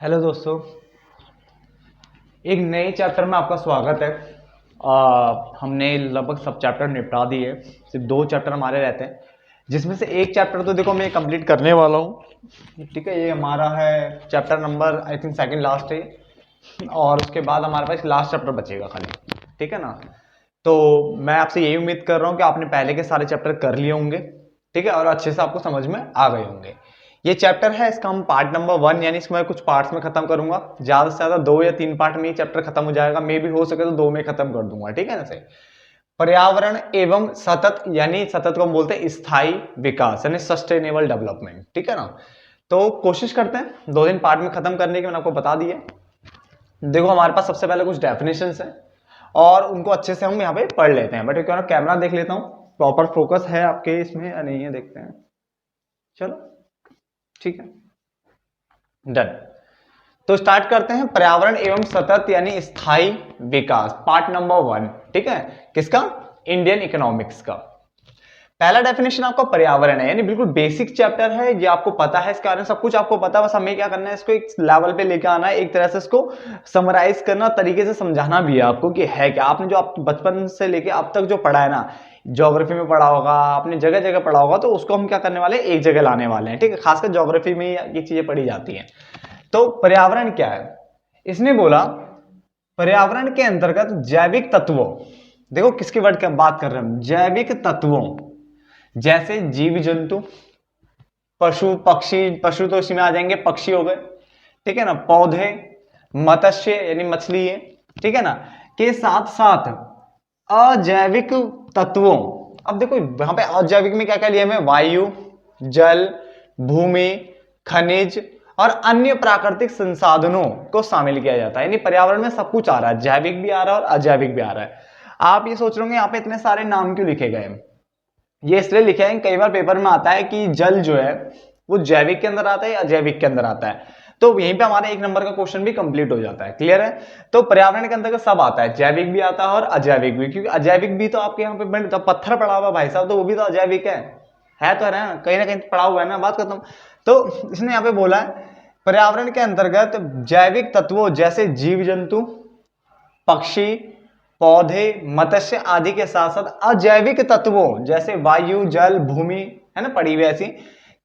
Hello दोस्तों, एक नए चैप्टर में आपका स्वागत है। हमने लगभग सब चैप्टर निपटा दिए। सिर्फ 2 चैप्टर हमारे रहते हैं, जिसमें से एक चैप्टर तो देखो मैं कंप्लीट करने वाला हूँ। ठीक है, ये हमारा है chapter number I think second last है, और उसके बाद हमारे पास लास्ट चैप्टर बचेगा खाली। ठीक है ना। तो मैं आपसे यही उम्मीद कर रहा हूँ कि आपने पहले के सारे चैप्टर कर लिए होंगे। ठीक है, और अच्छे से आपको समझ में आ गए होंगे। ये चैप्टर है, इसका हम पार्ट नंबर 1 यानी इसको मैं कुछ पार्ट्स में खत्म करूंगा। ज्यादा से ज्यादा 2 या 3 पार्ट में ये चैप्टर खत्म हो जाएगा। मे भी हो सके तो 2 में खत्म कर दूंगा। ठीक है ना। से पर्यावरण एवं सतत, यानी सतत को हम बोलते हैं स्थायी विकास यानी सस्टेनेबल डेवलपमेंट। ठीक है ना। तो कोशिश करते हैं 2 दिन पार्ट में खत्म करने की। मैंने आपको बता दिया। देखो हमारे पास सबसे पहले कुछ डेफिनेशंस हैं और उनको अच्छे से हम यहाँ पे पढ़ लेते हैं। बट क्यों कैमरा देख लेता हूँ प्रॉपर फोकस है आपके इसमें या नहीं है, देखते हैं। चलो ठीक है, डन। तो स्टार्ट करते हैं पर्यावरण एवं सतत यानी स्थायी विकास, पार्ट नंबर 1। ठीक है, किसका? इंडियन इकोनॉमिक्स का। पहला डेफिनेशन आपका पर्यावरण है, यानी बिल्कुल बेसिक चैप्टर है। ये आपको पता है, इसके बारे में सब कुछ आपको पता है। बस हमें क्या करना है, इसको एक लेवल पे लेके आना है, एक तरह से इसको समराइज करना, तरीके से समझाना भी है आपको कि है क्या। आपने जो आप बचपन से लेके अब तक जो पढ़ा है ना, ज्योग्राफी में पढ़ा होगा, आपने जगह जगह पढ़ा होगा, तो उसको हम क्या करने वाले हैं, एक जगह लाने वाले हैं। ठीक है, खासकर ज्योग्राफी में ये चीजें पढ़ी जाती हैं। तो पर्यावरण क्या है, इसने बोला पर्यावरण के अंतर्गत जैविक तत्वों, देखो किसकी वर्ड की बात कर रहे हैं हम, जैविक तत्वों जैसे जीव जंतु, पशु पक्षी, पशु तो इसी में आ जाएंगे, पक्षी हो गए। ठीक है ना, पौधे, मत्स्य यानी मछली है। ठीक है ना, के साथ साथ अजैविक तत्वों। अब देखो यहां पे अजैविक में क्या क्या लिया है, वायु, जल, भूमि, खनिज और अन्य प्राकृतिक संसाधनों को शामिल किया जाता है। यानी पर्यावरण में सब कुछ आ रहा है, जैविक भी आ रहा है और अजैविक भी आ रहा है। आप ये सोच रहे होंगे यहाँ पे इतने सारे नाम क्यों लिखे गए। ये इसलिए लिखे हैं, कई बार पेपर में आता है कि जल जो है वो जैविक के अंदर आता है या अजैविक के अंदर आता है। तो यहीं पे हमारा 1 नंबर का क्वेश्चन भी कंप्लीट हो जाता है। क्लियर है। तो पर्यावरण के अंदर सब आता है, जैविक भी आता है और अजैविक भी। क्योंकि अजैविक भी तो आपके यहाँ पे तो पत्थर पड़ा हुआ भाई साहब, तो वो भी तो अजैविक है तो है ना, कहीं पड़ा हुआ है ना, बात खत्म। तो इसने यहाँ पे बोला है पर्यावरण के अंतर्गत जैविक तत्वों जैसे जीव जंतु, पक्षी, पौधे, मत्स्य आदि के साथ साथ अजैविक तत्वों जैसे वायु, जल, भूमि, है ना, पड़ी हुई ऐसी,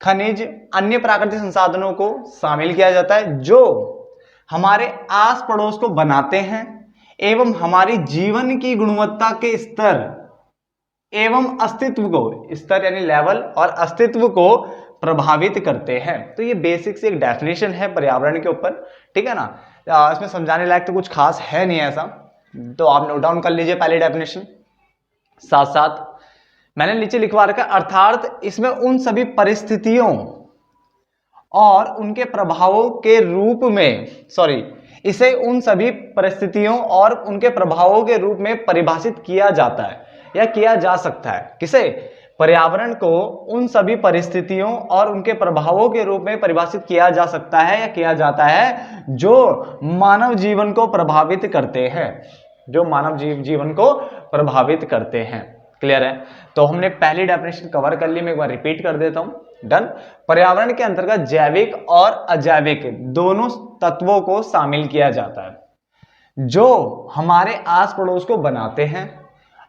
खनिज, अन्य प्राकृतिक संसाधनों को शामिल किया जाता है, जो हमारे आस पड़ोस को बनाते हैं एवं हमारी जीवन की गुणवत्ता के स्तर एवं अस्तित्व को, स्तर यानी लेवल, और अस्तित्व को प्रभावित करते हैं। तो ये बेसिक से एक डेफिनेशन है पर्यावरण के ऊपर। ठीक है ना। इसमें समझाने लायक तो कुछ खास है नहीं ऐसा, तो आप नोट डाउन कर लीजिए पहले डेफिनेशन। साथ साथ मैंने नीचे लिखवा रखा है, अर्थात इसमें उन सभी परिस्थितियों और उनके प्रभावों के रूप में, इसे उन सभी परिस्थितियों और उनके प्रभावों के रूप में परिभाषित किया जाता है या किया जा सकता है। किसे? पर्यावरण को उन सभी परिस्थितियों और उनके प्रभावों के रूप में परिभाषित किया जा सकता है या किया जाता है जो मानव जीवन को प्रभावित करते हैं, जो मानव जीवन को प्रभावित करते हैं। क्लियर है। तो हमने पहली डेफिनेशन कवर कर ली, मैं एक बार रिपीट कर देता हूं। डन। पर्यावरण के अंतर्गत जैविक और अजैविक दोनों तत्वों को शामिल किया जाता है, जो हमारे आस पड़ोस को बनाते हैं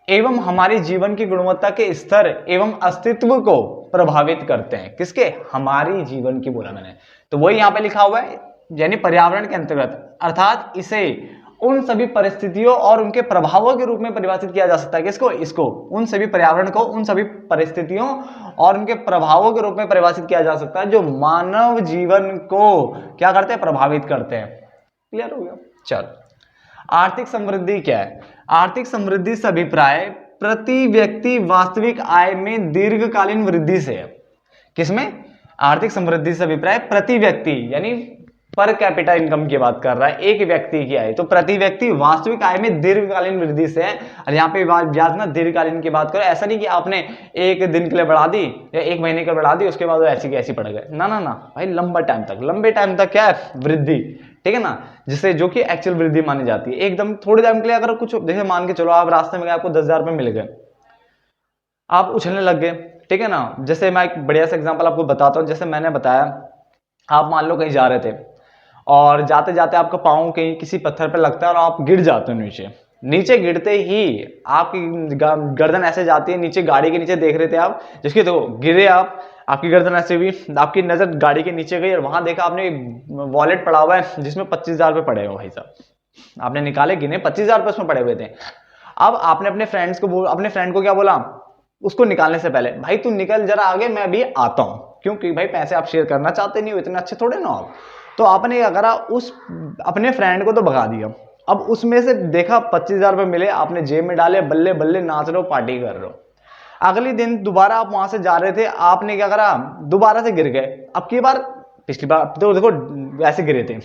एवं हमारे जीवन की गुणवत्ता के स्तर एवं अस्तित्व को प्रभावित करते हैं। किसके? हमारी जीवन की बोला मैंने, तो वही यहां पे लिखा हुआ है, यानी पर्यावरण के अंतर्गत, अर्थात इसे उन सभी परिस्थितियों और उनके प्रभावों के रूप में परिभाषित किया जा सकता है। किसको? इसको, उन सभी पर्यावरण को उन सभी परिस्थितियों और उनके प्रभावों के रूप में परिभाषित किया जा सकता है जो मानव जीवन को क्या करते हैं? प्रभावित करते हैं। क्लियर हो गया। चल, आर्थिक समृद्धि क्या है? आर्थिक समृद्धि से अभिप्राय प्रति व्यक्ति वास्तविक आय में दीर्घकालीन वृद्धि से है। किसमें? आर्थिक समृद्धि से अभिप्राय प्रति व्यक्ति यानी पर कैपिटा इनकम की बात कर रहा है, एक व्यक्ति की आय, तो प्रति व्यक्ति वास्तविक आय में दीर्घकालीन वृद्धि से है। और यहाँ पे ब्याज ना दीर्घकालीन की बात करो, ऐसा नहीं कि आपने 1 दिन के लिए बढ़ा दी या 1 महीने के बढ़ा दी उसके बाद ऐसी की ऐसी पड़ गए, ना ना ना भाई, लंबे टाइम तक क्या है? वृद्धि। ठीक है ना, जिससे जो कि एक्चुअल वृद्धि मानी जाती है। एकदम थोड़े टाइम के लिए अगर कुछ, जैसे मान के चलो आप रास्ते में गए, आपको 10,000 रुपए मिल गए, आप उछलने लग गए। ठीक है ना, जैसे मैं एक बढ़िया सा एग्जांपल आपको बताता हूं। जैसे मैंने बताया, आप मान लो कहीं जा रहे थे और जाते जाते आपका पाँव कहीं किसी पत्थर पर लगता है और आप गिर जाते हो नीचे। नीचे गिरते ही आपकी गर्दन ऐसे जाती है नीचे, गाड़ी के नीचे देख रहे थे आप, जिसके देखो गिरे आप, आपकी गर्दन ऐसे हुई, आपकी नजर गाड़ी के नीचे गई और वहां देखा आपने वॉलेट पड़ा हुआ है जिसमें 25,000 रुपए पड़े हो। भाई साहब आपने निकाले, गिने 25,000 रुपए उसमें पड़े हुए थे। अब आपने अपने फ्रेंड को क्या बोला उसको निकालने से पहले, भाई तू निकल जरा आगे, मैं अभी आता हूं, क्योंकि भाई पैसे आप शेयर करना चाहते नहीं हो, इतने अच्छे थोड़े ना आप। तो आपने क्या करा, उस अपने फ्रेंड को तो भगा दिया। अब उसमें से देखा 25,000 रुपए मिले, आपने जेब में डाले, बल्ले बल्ले नाच रहे हो, पार्टी कर रहे हो। अगले दिन दोबारा आप वहां से जा रहे थे, आपने क्या करा, दोबारा से गिर गए। अब की बार, पिछली बार तो देखो ऐसे गिरे थे,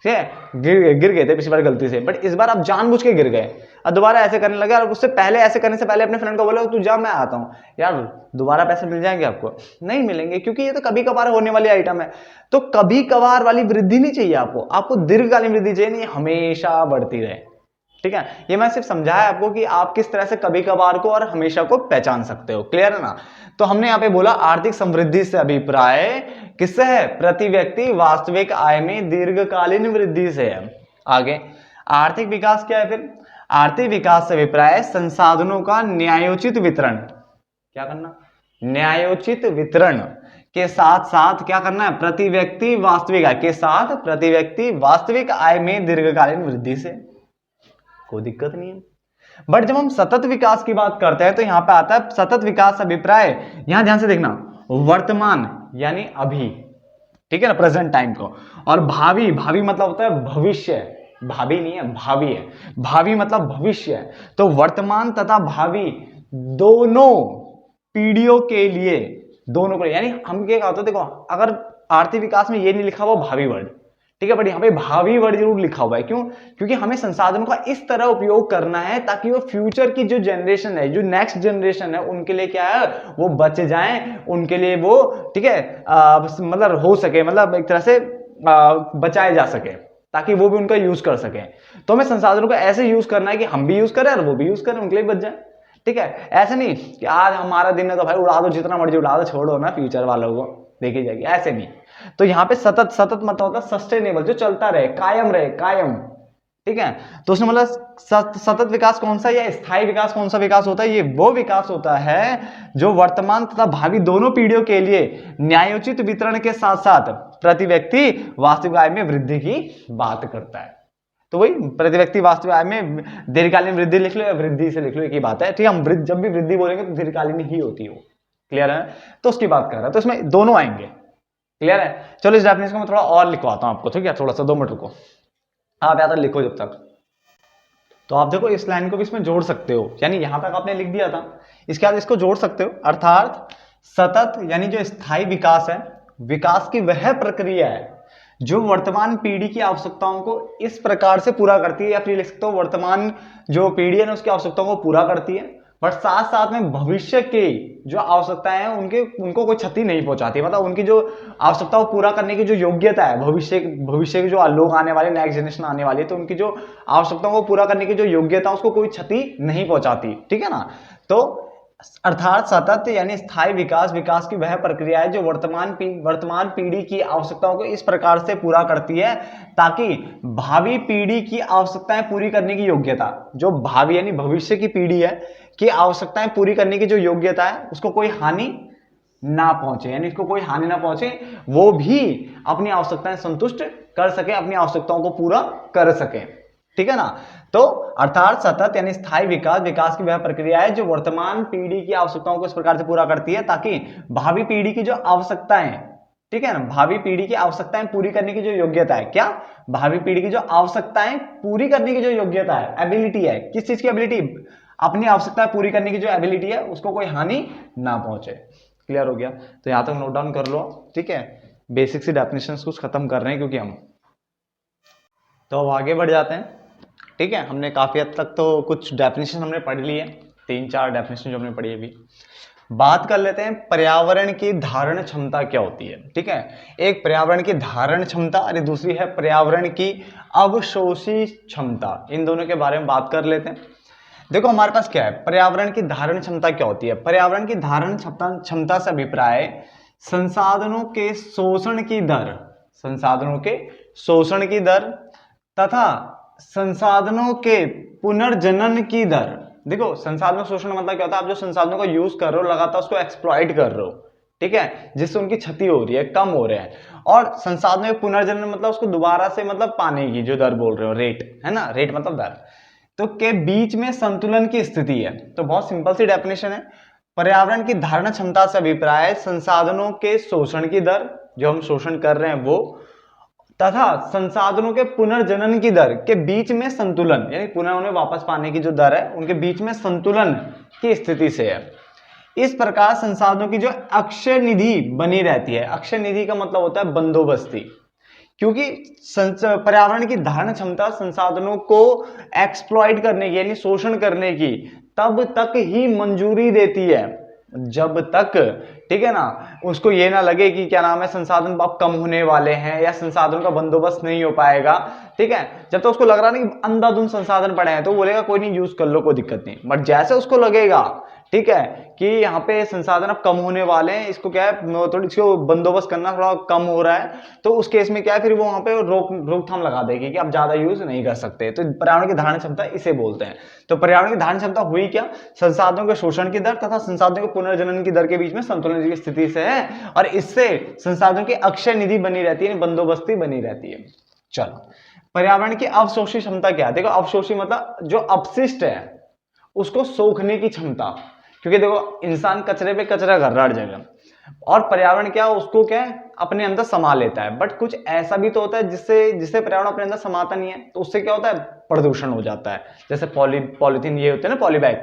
ठीक है, गिर गए थे पिछली बार गलती से, बट इस बार आप जानबूझ के गिर गए और दोबारा ऐसे करने लगे। और उससे पहले, ऐसे करने से पहले अपने फ्रेंड को बोले तू जा मैं आता हूँ। यार दोबारा पैसे मिल जाएंगे आपको? नहीं मिलेंगे, क्योंकि ये तो कभी कभार होने वाली आइटम है। तो कभी कभार वाली वृद्धि नहीं चाहिए आपको दीर्घकालीन वृद्धि चाहिए, नहीं हमेशा बढ़ती रहे। ठीक है, ये मैं सिर्फ समझाया आपको कि आप किस तरह से कभी कभार को और हमेशा को पहचान सकते हो। क्लियर है ना? तो हमने यहाँ पे बोला आर्थिक समृद्धि से अभिप्राय किससे है? प्रति व्यक्ति वास्तविक आय में दीर्घकालीन वृद्धि से है। आगे आर्थिक विकास क्या है फिर? आर्थिक विकास से अभिप्राय संसाधनों का न्यायोचित वितरण। क्या करना? न्यायोचित वितरण के साथ साथ क्या करना है? प्रति व्यक्ति वास्तविक आय के साथ प्रति व्यक्ति वास्तविक आय में दीर्घकालीन वृद्धि से। कोई दिक्कत नहीं है। बट जब हम सतत विकास की बात करते हैं तो यहां पे आता है सतत विकास अभिप्राय। यहां ध्यान से देखना, वर्तमान यानी अभी, ठीक है ना, प्रेजेंट टाइम को, और भावी, भावी मतलब होता है भविष्य, भावी नहीं है भावी है, भावी मतलब भविष्य है। तो वर्तमान तथा भावी दोनों पीढ़ियों के लिए, दोनों को, यानी हम क्या कहते हैं, देखो अगर आर्थिक विकास में ये नहीं लिखा हुआ भावी वर्ड, ठीक है, बट यहाँ पे भावी वर्ड जरूर लिखा हुआ है। क्यों? क्योंकि हमें संसाधनों का इस तरह उपयोग करना है ताकि वो फ्यूचर की जो जनरेशन है, जो नेक्स्ट जनरेशन है, उनके लिए क्या है, वो बच जाएं, उनके लिए वो, ठीक है, मतलब हो सके, मतलब एक तरह से बचाए जा सके, ताकि वो भी उनका यूज कर सके। तो हमें संसाधनों को ऐसे यूज करना है कि हम भी यूज करें और वो भी यूज करें, उनके लिए बच जाए। ठीक है, ऐसे नहीं कि आज हमारा दिन है तो भाई उड़ा दो, जितना मर्जी उड़ा दो, छोड़ो ना फ्यूचर वालों को, देखी जाएगी, ऐसे नहीं। तो यहाँ पे सतत, सतत मतलब होता है सस्टेनेबल, जो चलता रहे, कायम रहे, कायम। ठीक है, तो उसने मतलब सतत विकास कौन सा या स्थायी विकास कौन सा विकास होता है? ये वो विकास होता है जो वर्तमान तथा भावी दोनों पीढ़ियों के लिए न्यायोचित वितरण के साथ साथ प्रति व्यक्ति वास्तविक आय में वृद्धि की बात करता है। तो वही प्रति व्यक्ति वास्तविक आय में दीर्घकालीन वृद्धि लिख लो या वृद्धि से लिख लो, एक ही बात है। ठीक है, हम जब भी वृद्धि बोलेंगे तो दीर्घकालीन ही होती है वो। क्लियर है? तो उसकी बात कर रहा है, तो इसमें दोनों आएंगे। क्लियर है? चलो इस डेफिनेशन को मैं थोड़ा और लिखवाता हूं आपको, ठीक है, थोड़ा सा 2 मिनट रुको, आप यहां तक लिखो जब तक। तो आप देखो इस लाइन को भी इसमें जोड़ सकते हो, यानी यहां तक आपने लिख दिया था, इसके बाद इसको जोड़ सकते हो। अर्थात सतत यानी जो स्थायी विकास है, विकास की वह प्रक्रिया है जो वर्तमान पीढ़ी की आवश्यकताओं को इस प्रकार से पूरा करती है, या फिर लिख सकते हो वर्तमान जो पीढ़ी है ना उसकी आवश्यकताओं को पूरा करती है, बट साथ साथ में भविष्य की जो आवश्यकताएं हैं उनको कोई क्षति नहीं पहुंचाती। मतलब उनकी जो आवश्यकताओं को पूरा करने की जो योग्यता है, भविष्य के जो लोग आने वाले, नेक्स्ट जनरेशन आने वाली है, तो उनकी जो आवश्यकताओं को पूरा करने की जो योग्यता, उसको कोई क्षति नहीं पहुंचाती। ठीक है ना? तो अर्थात सतत यानी स्थायी विकास, विकास की वह प्रक्रिया है जो वर्तमान पीढ़ी की आवश्यकताओं को इस प्रकार से पूरा करती है ताकि भावी पीढ़ी की आवश्यकताएं पूरी करने की योग्यता, जो भावी यानी भविष्य की पीढ़ी है की आवश्यकताएं पूरी करने की जो योग्यता है, उसको कोई हानि ना पहुंचे, यानी इसको कोई हानि ना पहुंचे, वो भी अपनी आवश्यकताएं संतुष्ट कर सके, अपनी आवश्यकताओं को पूरा कर सके। ठीक है ना? तो अर्थात सतत यानी स्थायी विकास, विकास की वह प्रक्रिया है जो वर्तमान पीढ़ी की आवश्यकताओं को इस प्रकार से पूरा करती है ताकि भावी पीढ़ी की जो आवश्यकताएं, ठीक है ना, भावी पीढ़ी की आवश्यकताएं पूरी करने की जो योग्यता है, क्या भावी पीढ़ी की जो आवश्यकताएं पूरी करने की जो योग्यता है, एबिलिटी है, किस चीज की एबिलिटी? अपनी आवश्यकताएं पूरी करने की जो एबिलिटी है, उसको कोई हानि ना पहुंचे। क्लियर हो गया? तो यहां तक नोट डाउन कर लो। ठीक है, बेसिक सी डेफिनेशंस कुछ खत्म कर रहे हैं क्योंकि हम, तो अब आगे बढ़ जाते हैं। ठीक है, हमने काफी हद तक तो कुछ डेफिनेशन हमने पढ़ ली है, 3-4 डेफिनेशन जो हमने पढ़ी है। अभी बात कर लेते हैं पर्यावरण की धारण क्षमता क्या होती है। ठीक है, एक पर्यावरण की धारण क्षमता और दूसरी है पर्यावरण की अवशोषी क्षमता। इन दोनों के बारे में बात कर लेते हैं। देखो हमारे पास क्या है, पर्यावरण की धारण क्षमता क्या होती है? पर्यावरण की धारण क्षमता से अभिप्राय संसाधनों के शोषण की दर, संसाधनों के शोषण की दर तथा संसाधनों के पुनर्जनन की दर। देखो संसाधनों शोषण मतलब क्या होता है, आप जो संसाधनों का यूज कर रहे हो लगातार उसको एक्सप्लॉइट कर रहे हो, ठीक है, जिससे उनकी क्षति हो रही है, कम हो रहे हैं। और संसाधनों के पुनर्जनन मतलब उसको दोबारा से मतलब पाने की जो दर बोल रहे हो, रेट है ना, रेट मतलब दर, तो के बीच में संतुलन की स्थिति है। तो बहुत सिंपल सी डेफिनेशन है, पर्यावरण की धारण क्षमता से अभिप्राय संसाधनों के शोषण की दर, जो हम शोषण कर रहे हैं वो, तथा संसाधनों के पुनर्जनन की दर के बीच में संतुलन, यानी पुनः उन्हें वापस पाने की जो दर है उनके बीच में संतुलन की स्थिति से है। इस प्रकार संसाधनों की जो अक्षय निधि बनी रहती है, अक्षय निधि का मतलब होता है बंदोबस्ती, क्योंकि पर्यावरण की धारण क्षमता संसाधनों को एक्सप्लॉइट करने की यानी शोषण करने की तब तक ही मंजूरी देती है जब तक, ठीक है ना, उसको ये ना लगे कि क्या नाम है संसाधन अब कम होने वाले हैं या संसाधनों का बंदोबस्त नहीं हो पाएगा, ठीक है, जब तक उसको लग रहा नहीं कि अंधाधुंध संसाधन पड़े हैं तो बोलेगा कोई नहीं यूज कर लो कोई दिक्कत नहीं। बट जैसे उसको लगेगा, ठीक है, कि यहाँ पे संसाधन अब कम होने वाले हैं, इसको क्या है थोड़ी इसको बंदोबस्त करना थोड़ा कम हो रहा है, तो उस केस में क्या है फिर वो वहां पे रोकथाम लगा देगी कि आप ज्यादा यूज नहीं कर सकते। तो पर्यावरण की धारण क्षमता इसे बोलते हैं। तो पर्यावरण की धारण क्षमता हुई क्या, संसाधनों के शोषण की दर तथा संसाधनों के पुनर्जनन की दर के बीच में संतुलन की स्थिति से है, और इससे संसाधनों की अक्षय निधि बनी रहती है, बंदोबस्ती बनी रहती है। चलो, पर्यावरण की अवशोषी क्षमता क्या है, देखो अवशोषी मतलब जो अपशिष्ट है उसको सोखने की क्षमता, क्योंकि देखो इंसान कचरे पे कचरा कर रहा है हर जगह, और पर्यावरण क्या उसको क्या है अपने अंदर समा लेता है। बट कुछ ऐसा भी तो होता है जिससे पर्यावरण अपने अंदर समाता नहीं है, तो उससे क्या होता है प्रदूषण हो जाता है। जैसे पॉलीथीन ये होते हैं ना, पॉलीबैग,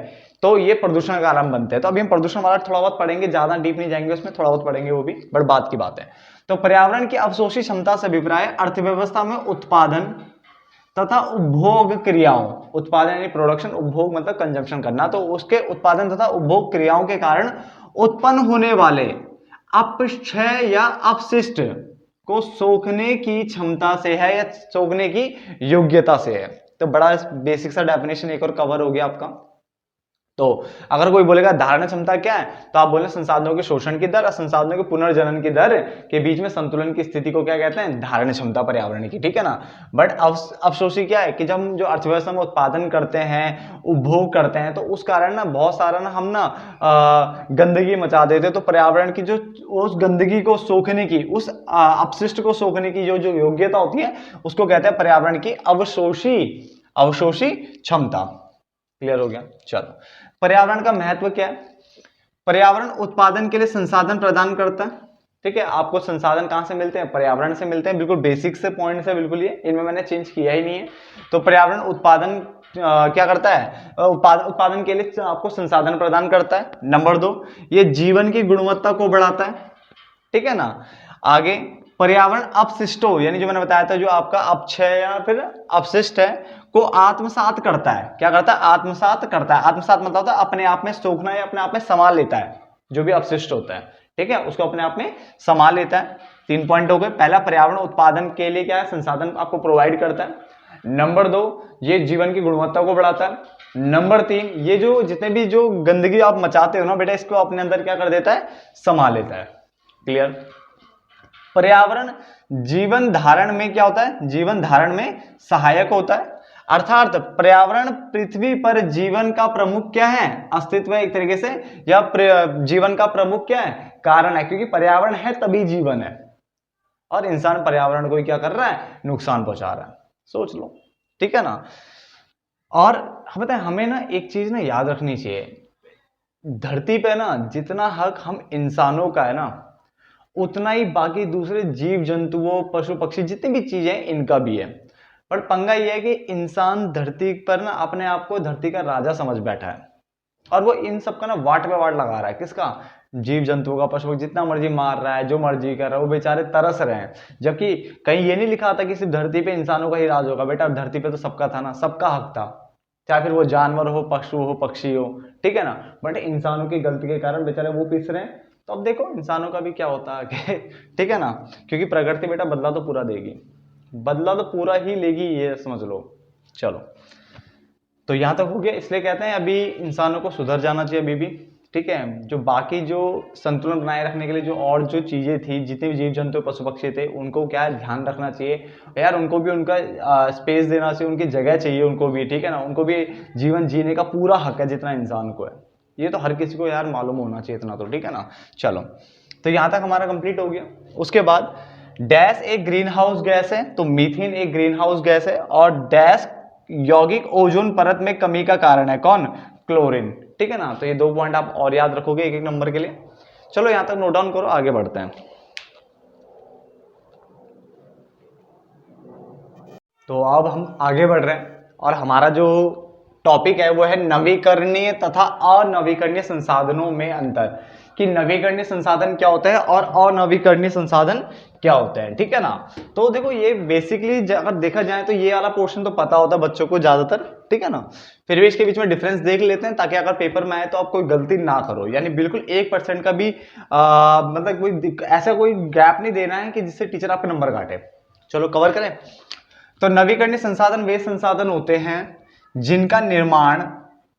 तो ये प्रदूषण का कारण बनते हैं। तो अभी हम प्रदूषण वाला थोड़ा बहुत पढ़ेंगे, ज्यादा डीप नहीं जाएंगे उसमें, थोड़ा बहुत पढ़ेंगे वो भी, बट बात की बात है। तो पर्यावरण की अवशोषी क्षमता से अभिप्राय अर्थव्यवस्था में उत्पादन तथा उपभोग क्रियाओं, उत्पादन यानी प्रोडक्शन, उपभोग मतलब कंजम्पशन करना, तो उसके उत्पादन तथा उपभोग क्रियाओं के कारण उत्पन्न होने वाले अपक्षय या अपशिष्ट को सोखने की क्षमता से है या सोखने की योग्यता से है। तो बड़ा बेसिक सा डेफिनेशन एक और कवर हो गया आपका। तो अगर कोई बोलेगा धारण क्षमता क्या है, तो आप बोले संसाधनों के शोषण की दर और संसाधनों के पुनर्जनन की दर के बीच में संतुलन की स्थिति को क्या कहते हैं, धारण क्षमता पर्यावरण की, ठीक है ना। बट अवशोषी क्या है कि जब हम जो अर्थव्यवस्था में उत्पादन करते हैं, उपभोग करते हैं, तो उस कारण ना बहुत सारा ना हम ना गंदगी मचा देते हैं। तो पर्यावरण की जो उस गंदगी को सोखने की, उस अपशिष्ट को सोखने की जो योग्यता होती है उसको कहते हैं पर्यावरण की अवशोषी क्षमता। क्लियर हो गया। चलो, पर्यावरण का महत्व क्या है, पर्यावरण उत्पादन के लिए संसाधन प्रदान करता है, ठीक है। आपको संसाधन कहां से मिलते हैं, पर्यावरण से मिलते हैं, बिल्कुल बेसिक से पॉइंट से, बिल्कुल ये इनमें मैंने चेंज किया ही नहीं है। तो पर्यावरण उत्पादन क्या करता है, उत्पादन के लिए आपको संसाधन प्रदान करता है। नंबर 2, ये जीवन की गुणवत्ता को बढ़ाता है, ठीक है ना। आगे, पर्यावरण अपशिष्टों यानी जो मैंने बताया था जो आपका अपक्षय या फिर अपशिष्ट है को आत्मसात करता है। क्या करता है, आत्मसात करता है। आत्मसात मतलब होता है अपने आप में सोखना या अपने आप में संभाल लेता है, जो भी अपशिष्ट होता है, ठीक है, उसको अपने आप में संभाल लेता है। 3 पॉइंट हो गए। पहला, पर्यावरण उत्पादन के लिए क्या है, संसाधन आपको प्रोवाइड करता है। नंबर 2, ये जीवन की गुणवत्ता को बढ़ाता है। नंबर 3, ये जो जितने भी जो गंदगी आप मचाते हो ना बेटा, इसको अपने अंदर क्या कर देता है, संभाल लेता है। क्लियर। पर्यावरण जीवन धारण में क्या होता है, जीवन धारण में सहायक होता है। अर्थात पर्यावरण पृथ्वी पर जीवन का प्रमुख क्या है, अस्तित्व है एक तरीके से, या जीवन का प्रमुख क्या है, कारण है, क्योंकि पर्यावरण है तभी जीवन है, और इंसान पर्यावरण को क्या कर रहा है, नुकसान पहुंचा रहा है। सोच लो, ठीक है ना। और हम बताएं, हमें ना एक चीज ना याद रखनी चाहिए, धरती पे ना जितना हक हम इंसानों का है ना, उतना ही बाकी दूसरे जीव जंतुओं, पशु पक्षी, जितनी भी चीजें हैं इनका भी है। पर पंगा यह है कि इंसान धरती पर ना अपने आप को धरती का राजा समझ बैठा है, और वो इन सब का ना वाट पे वाट लगा रहा है। किसका, जीव जंतुओं का, पशु पक्षी, जितना मर्जी मार रहा है, जो मर्जी कर रहा है, वो बेचारे तरस रहे हैं। जबकि कहीं ये नहीं लिखा था कि सिर्फ धरती पे इंसानों का ही राज होगा। बेटा धरती पे तो सबका था ना, सबका हक था, चाहे फिर वो जानवर हो, पशु हो, पक्षी हो, ठीक है ना। बट इंसानों की गलती के कारण बेचारे वो पिस रहे हैं। तो अब देखो इंसानों का भी क्या होता है ठीक है ना, क्योंकि प्रकृति बेटा बदला तो पूरा देगी, बदला तो पूरा ही लेगी, ये समझ लो। चलो, तो यहां तक हो गया। इसलिए कहते हैं अभी इंसानों को सुधर जाना चाहिए अभी भी, ठीक है, जो बाकी जो संतुलन बनाए रखने के लिए जो और जो चीजें थी, जितने भी जीव जंतु पशु पक्षी थे, उनको क्या है ध्यान रखना चाहिए यार, उनको भी उनका स्पेस देना चाहिए, उनकी जगह चाहिए उनको भी, ठीक है ना, उनको भी जीवन जीने का पूरा हक है जितना इंसान को है। ये तो हर किसी को यार मालूम होना चाहिए इतना तो, ठीक है ना। चलो, तो यहां तक हमारा कंप्लीट हो गया। उसके बाद डैश एक ग्रीन हाउस गैस है, तो मीथेन एक ग्रीन हाउस गैस है, और डैश यौगिक ओजोन परत में कमी का कारण है, कौन, क्लोरीन, ठीक है ना। तो ये 2 पॉइंट आप और याद रखोगे एक एक नंबर के लिए। चलो यहां तक नोट डाउन करो, आगे बढ़ते हैं। तो अब हम आगे बढ़ रहे हैं और हमारा जो टॉपिक है वो है नवीकरणीय तथा अनवीकरणीय संसाधनों में अंतर, कि नवीकरणीय संसाधन क्या होता है और अनवीकरणीय संसाधन क्या होते हैं, ठीक है ना। तो देखो ये बेसिकली अगर देखा जाए तो ये वाला पोर्शन तो पता होता है बच्चों को ज्यादातर, ठीक है ना, फिर भी इसके बीच में डिफरेंस देख लेते हैं ताकि अगर पेपर में आए तो आप कोई गलती ना करो, यानी बिल्कुल 1% का भी मतलब कोई ऐसा कोई गैप नहीं देना है कि जिससे टीचर आपके नंबर काटे। चलो कवर करें। तो नवीकरणीय संसाधन वे संसाधन होते हैं जिनका निर्माण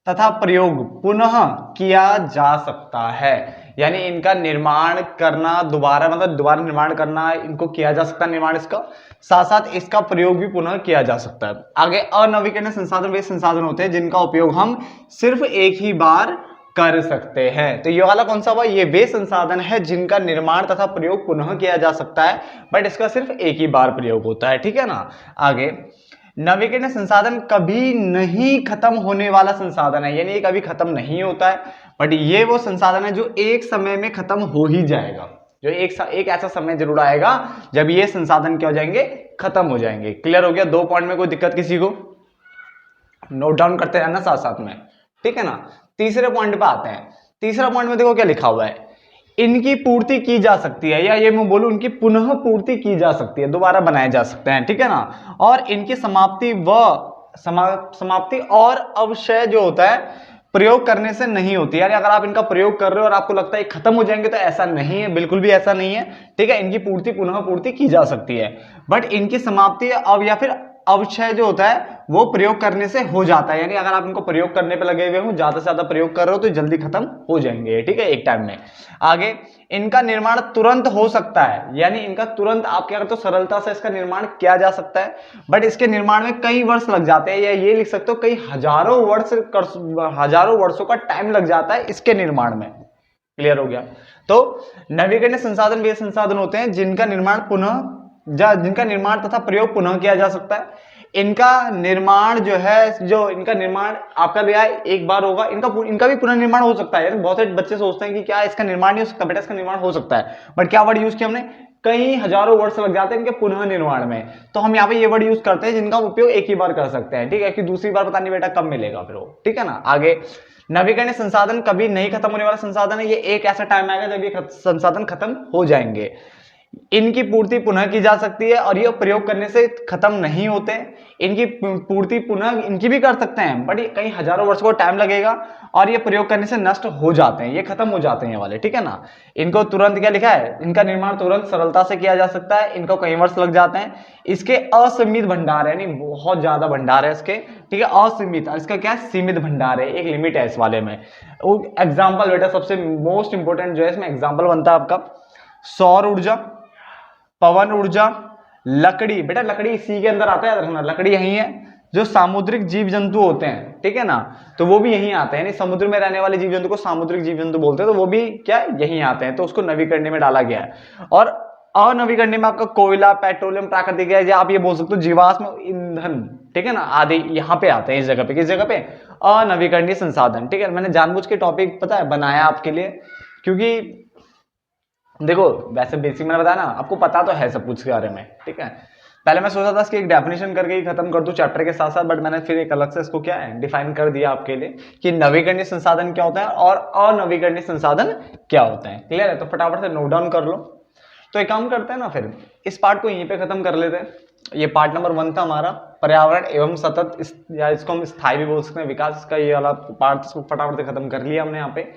तथा प्रयोग पुनः किया जा सकता है, यानी इनका निर्माण करना दोबारा, मतलब दोबारा निर्माण करना इनको किया जा सकता है, निर्माण इसका, साथ साथ इसका प्रयोग भी पुनः किया जा सकता है। आगे अनवीकरणीय संसाधन वे संसाधन होते हैं जिनका उपयोग हम सिर्फ एक ही बार कर सकते हैं। तो ये वाला कौन सा हुआ, ये वे संसाधन है जिनका निर्माण तथा प्रयोग पुनः किया जा सकता है, बट इसका सिर्फ एक ही बार प्रयोग होता है, ठीक है ना। आगे नवीकरणीय संसाधन कभी नहीं खत्म होने वाला संसाधन है, यानी ये कभी खत्म नहीं होता है, बट ये वो संसाधन है जो एक समय में खत्म हो ही जाएगा, जो एक ऐसा समय जरूर आएगा जब ये संसाधन क्या हो जाएंगे, खत्म हो जाएंगे। क्लियर हो गया। 2 पॉइंट में कोई दिक्कत किसी को, नोट डाउन करते रहना साथ साथ में, ठीक है ना। तीसरे पॉइंट पे आते हैं। तीसरा पॉइंट में देखो क्या लिखा हुआ है, इनकी पूर्ति की जा सकती है, या ये मैं बोलूं इनकी पुनः पूर्ति की जा सकती है, दोबारा बनाए जा सकते हैं, ठीक है ना। और इनकी समाप्ति और अवक्षय जो होता है प्रयोग करने से नहीं होती, यानी अगर आप इनका प्रयोग कर रहे हो और आपको लगता है खत्म हो जाएंगे, तो ऐसा नहीं है, बिल्कुल भी ऐसा नहीं है, ठीक है। इनकी पूर्ति पुनः पूर्ति की जा सकती है, बट इनकी समाप्ति अब या फिर अवक्षय जो होता है वो प्रयोग करने से हो जाता है, यानी अगर आप इनको प्रयोग करने पे लगे हुए हो, ज्यादा से ज्यादा प्रयोग कर रहे हो तो जल्दी खत्म हो जाएंगे, ठीक है, एक टाइम में। आगे इनका निर्माण तुरंत हो सकता है, यानी इनका तुरंत आप क्या करते हो, सरलता से इसका निर्माण किया जा सकता है, बट इसके निर्माण में कई वर्ष लग जाते हैं, या ये लिख सकते हो कई हजारों वर्षों का टाइम लग जाता है इसके निर्माण में। क्लियर हो गया। तो नवीकरणीय संसाधन वे संसाधन होते हैं जिनका निर्माण तथा प्रयोग पुनः किया जा सकता है। इनका निर्माण जो है, जो इनका निर्माण आपका लिया है एक बार होगा, इनका भी पुनर्निर्माण हो सकता है। बहुत से बच्चे सोचते हैं कि क्या इसका निर्माण नहीं हो सकता, बेटा इसका निर्माण हो सकता है, बट क्या वर्ड यूज किया हमने, कई हजारों वर्ष लग जाते हैं इनके पुनः निर्माण में, तो हम यहाँ पे ये वर्ड यूज करते हैं जिनका उपयोग एक ही बार कर सकते हैं, ठीक है, कि दूसरी बार पता नहीं बेटा कब मिलेगा फिर वो, ठीक है ना। आगे नवीकरणीय संसाधन कभी नहीं खत्म होने वाला संसाधन है, ये एक ऐसा टाइम आएगा जब ये संसाधन खत्म हो जाएंगे। इनकी पूर्ति पुनः की जा सकती है और ये प्रयोग करने से खत्म नहीं होते। इनकी पूर्ति पुनः इनकी भी कर सकते हैं, बट ये कई हजारों वर्ष को टाइम लगेगा और ये प्रयोग करने से नष्ट हो जाते हैं, ये खत्म हो जाते हैं ये वाले, ठीक है ना। इनको तुरंत क्या लिखा है, इनका निर्माण तुरंत सरलता से किया जा सकता है, इनको कई वर्ष लग जाते हैं। इसके असीमित भंडार है, यानी बहुत ज्यादा भंडार है इसके, ठीक है, असीमित, इसका क्या है, सीमित भंडार है, एक लिमिट है इस वाले में। एग्जाम्पल बेटा सबसे मोस्ट इंपोर्टेंट जो है इसमें एग्जाम्पल बनता है आपका सौर ऊर्जा, पवन ऊर्जा, लकड़ी, बेटा लकड़ी इसी के अंदर आता है, याद रखना, लकड़ी यही है। जो सामुद्रिक जीव जंतु होते हैं, ठीक है ना, तो वो भी यहीं आते हैं, यानी समुद्र में रहने वाले जीव जंतु को सामुद्रिक जीव जंतु बोलते हैं, तो वो भी क्या यहीं आते हैं, तो उसको नवीकरणीय में डाला गया है। और अनवीकरणीय में आपका कोयला, पेट्रोलियम, प्राकृतिक गैस, या आप ये बोल सकते हो जीवाश्म ईंधन, ठीक है ना, आदि यहाँ पे आते हैं, इस जगह पे, किस जगह पे, अनवीकरणीय संसाधन, ठीक है। मैंने जानबूझ के टॉपिक पता है बनाया आपके लिए, क्योंकि देखो वैसे बेसिक मैंने बताया ना, आपको पता तो है सब कुछ के बारे में, ठीक है। पहले मैं सोचा था इसकी एक डेफिनेशन करके ही खत्म कर दूं चैप्टर के साथ साथ, बट मैंने फिर एक अलग से इसको क्या है डिफाइन कर दिया आपके लिए कि नवीकरणीय संसाधन क्या होता है और अनवीकरणीय संसाधन क्या होते हैं। क्लियर है, तो फटाफट से नोट डाउन कर लो। तो एक काम करते हैं ना, फिर इस पार्ट को यहीं पे खत्म कर लेते हैं। ये पार्ट नंबर 1 था हमारा, पर्यावरण एवं सतत, या इसको हम स्थायी भी बोल सकते हैं, विकास का ये वाला पार्ट, इसको फटाफट से खत्म कर लिया हमने यहाँ पे।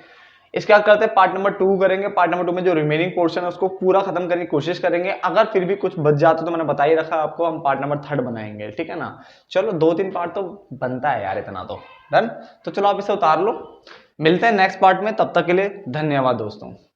इसके बाद करते हैं पार्ट नंबर 2 करेंगे। पार्ट नंबर 2 में जो रिमेनिंग पोर्शन है उसको पूरा खत्म करने की कोशिश करेंगे, अगर फिर भी कुछ बच जाता तो मैंने बता ही रखा आपको, हम पार्ट नंबर 3 बनाएंगे, ठीक है ना। चलो 2-3 पार्ट तो बनता है यार, इतना तो डन। तो चलो आप इसे उतार लो, मिलते हैं नेक्स्ट पार्ट में, तब तक के लिए धन्यवाद दोस्तों।